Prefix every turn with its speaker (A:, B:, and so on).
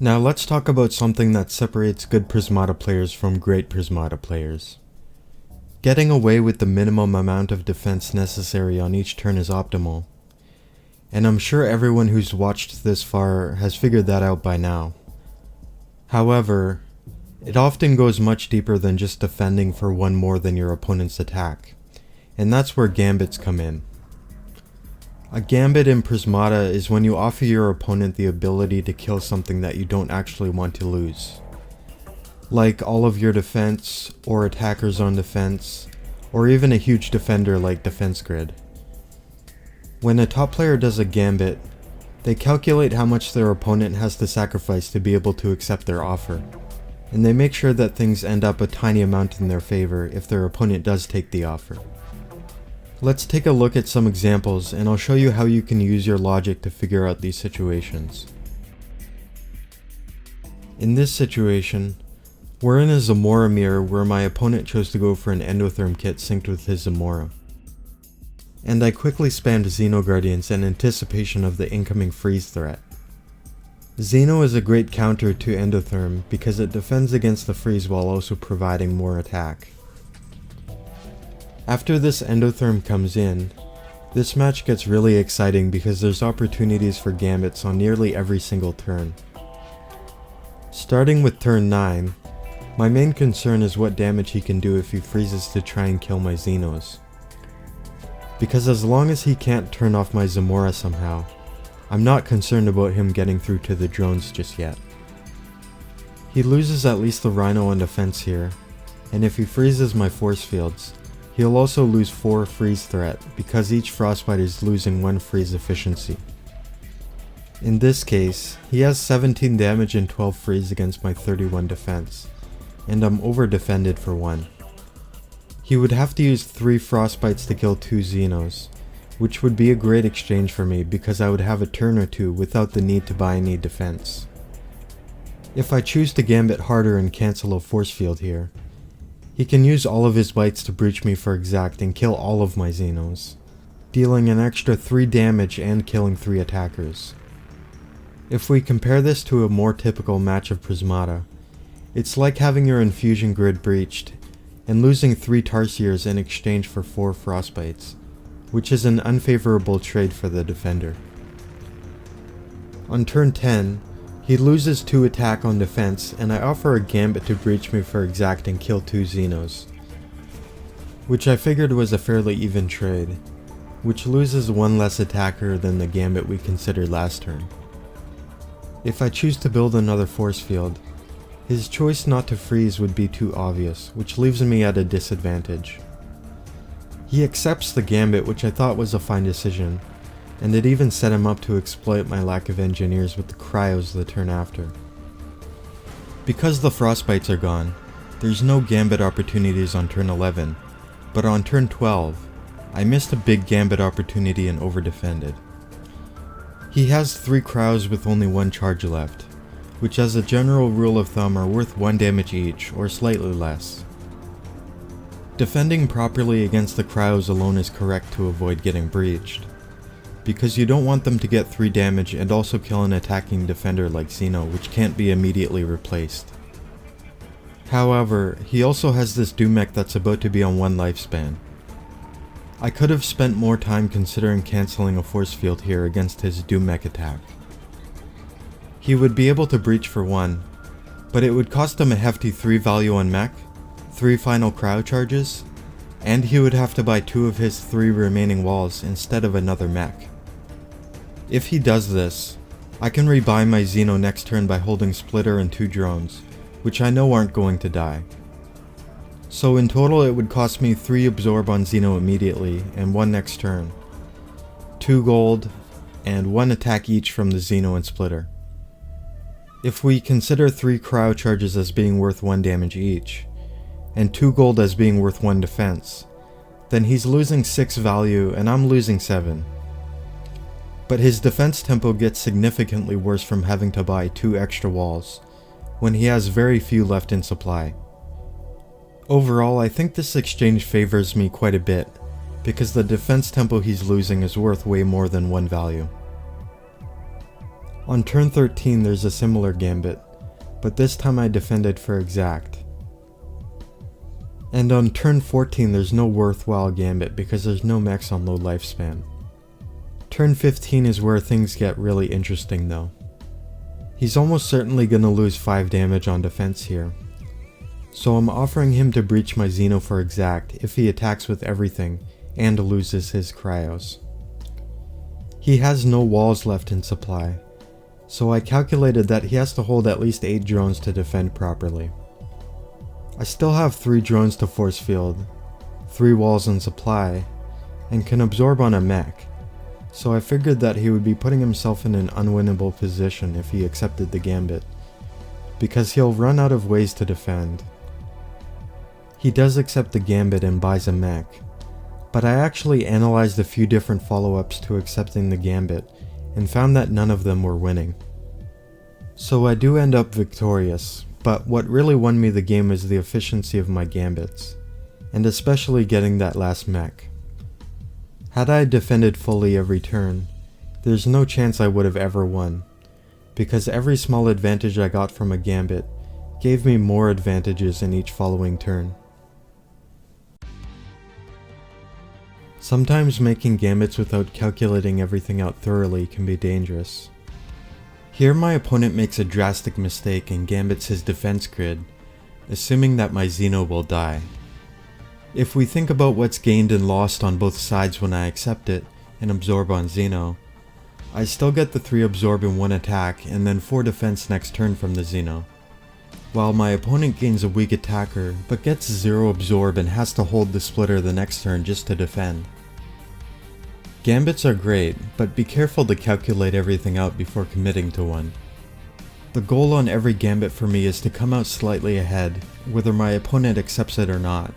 A: Now let's talk about something that separates good Prismata players from great Prismata players. Getting away with the minimum amount of defense necessary on each turn is optimal, and I'm sure everyone who's watched this far has figured that out by now. However, it often goes much deeper than just defending for one more than your opponent's attack, and that's where Gambits come in. A Gambit in Prismata is when you offer your opponent the ability to kill something that you don't actually want to lose. Like all of your defense, or attackers on defense, or even a huge defender like Defense Grid. When a top player does a Gambit, they calculate how much their opponent has to sacrifice to be able to accept their offer, and they make sure that things end up a tiny amount in their favor if their opponent does take the offer. Let's take a look at some examples, and I'll show you how you can use your logic to figure out these situations. In this situation, we're in a Zamora mirror where my opponent chose to go for an Endotherm kit synced with his Zamora. And I quickly spammed Xeno Guardians in anticipation of the incoming freeze threat. Xeno is a great counter to Endotherm because it defends against the freeze while also providing more attack. After this Endotherm comes in, this match gets really exciting because there's opportunities for Gambits on nearly every single turn. Starting with turn 9, my main concern is what damage he can do if he freezes to try and kill my Xenos. Because as long as he can't turn off my Zamora somehow, I'm not concerned about him getting through to the drones just yet. He loses at least the Rhino on defense here, and if he freezes my force fields, he'll also lose 4 freeze threat because each Frostbite is losing 1 freeze efficiency. In this case, he has 17 damage and 12 freeze against my 31 defense, and I'm over defended for 1. He would have to use 3 Frostbites to kill 2 Xenos, which would be a great exchange for me because I would have a turn or 2 without the need to buy any defense. If I choose to Gambit harder and cancel a force field here, he can use all of his bites to breach me for exact and kill all of my Xenos, dealing an extra 3 damage and killing 3 attackers. If we compare this to a more typical match of Prismata, it's like having your infusion grid breached and losing 3 Tarsiers in exchange for 4 Frostbites, which is an unfavorable trade for the defender. On turn 10, he loses 2 attack on defense, and I offer a Gambit to breach me for exact and kill 2 Xenos, which I figured was a fairly even trade, which loses 1 less attacker than the Gambit we considered last turn. If I choose to build another force field, his choice not to freeze would be too obvious, which leaves me at a disadvantage. He accepts the Gambit, which I thought was a fine decision, and it even set him up to exploit my lack of engineers with the cryos the turn after. Because the Frostbites are gone, there's no Gambit opportunities on turn 11, but on turn 12, I missed a big Gambit opportunity and overdefended. He has 3 cryos with only 1 charge left, which as a general rule of thumb are worth 1 damage each, or slightly less. Defending properly against the cryos alone is correct to avoid getting breached, because you don't want them to get 3 damage and also kill an attacking defender like Xeno, which can't be immediately replaced. However, he also has this Doom mech that's about to be on 1 lifespan. I could have spent more time considering cancelling a force field here against his Doom mech attack. He would be able to breach for 1, but it would cost him a hefty 3 value on mech, 3 final cryo charges, and he would have to buy 2 of his 3 remaining walls instead of another mech. If he does this, I can rebuy my Xeno next turn by holding Splitter and 2 drones, which I know aren't going to die. So in total it would cost me 3 absorb on Xeno immediately and 1 next turn, 2 gold, and 1 attack each from the Xeno and Splitter. If we consider 3 cryo charges as being worth 1 damage each, and 2 gold as being worth 1 defense, then he's losing 6 value and I'm losing 7. But his defense tempo gets significantly worse from having to buy 2 extra walls, when he has very few left in supply. Overall, I think this exchange favors me quite a bit, because the defense tempo he's losing is worth way more than 1 value. On turn 13 there's a similar gambit, but this time I defended for exact. And on turn 14 there's no worthwhile gambit because there's no mechs on low lifespan. Turn 15 is where things get really interesting though. He's almost certainly gonna lose 5 damage on defense here, so I'm offering him to breach my Xeno for exact if he attacks with everything and loses his cryos. He has no walls left in supply, so I calculated that he has to hold at least 8 drones to defend properly. I still have 3 drones to force field, 3 walls in supply, and can absorb on a mech, so I figured that he would be putting himself in an unwinnable position if he accepted the gambit, because he'll run out of ways to defend. He does accept the gambit and buys a mech, but I actually analyzed a few different follow-ups to accepting the gambit and found that none of them were winning. So I do end up victorious, but what really won me the game is the efficiency of my gambits, and especially getting that last mech. Had I defended fully every turn, there's no chance I would have ever won, because every small advantage I got from a gambit gave me more advantages in each following turn. Sometimes making gambits without calculating everything out thoroughly can be dangerous. Here my opponent makes a drastic mistake and gambits his defense grid, assuming that my Xeno will die. If we think about what's gained and lost on both sides when I accept it and absorb on Xeno, I still get the 3 absorb in 1 attack and then 4 defense next turn from the Xeno, while my opponent gains a weak attacker but gets 0 absorb and has to hold the splitter the next turn just to defend. Gambits are great, but be careful to calculate everything out before committing to one. The goal on every gambit for me is to come out slightly ahead, whether my opponent accepts it or not,